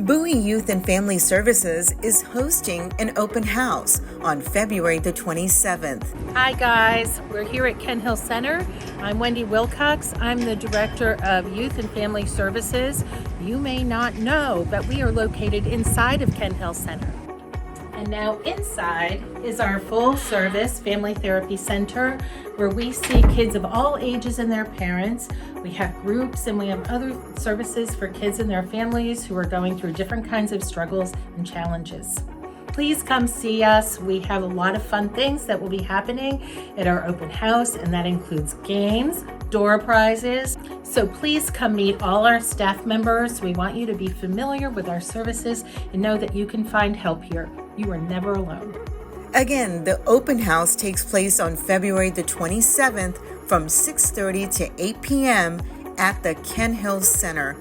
Bowie Youth and Family Services is hosting an open house on February the 27th. Hi guys, we're here at Kent Hill Center. I'm Wendy Wilcox. I'm the Director of Youth and Family Services. You may not know, but we are located inside of Kent Hill Center. And now inside is our full service family therapy center where we see kids of all ages and their parents. We have groups and we have other services for kids and their families who are going through different kinds of struggles and challenges. Please come see us. We have a lot of fun things that will be happening at our open house, and that includes games, door prizes. So please come meet all our staff members. We want you to be familiar with our services and know that you can find help here. You are never alone. Again, the open house takes place on February the 27th from 6:30 to 8 p.m. at the Kent Hill Center,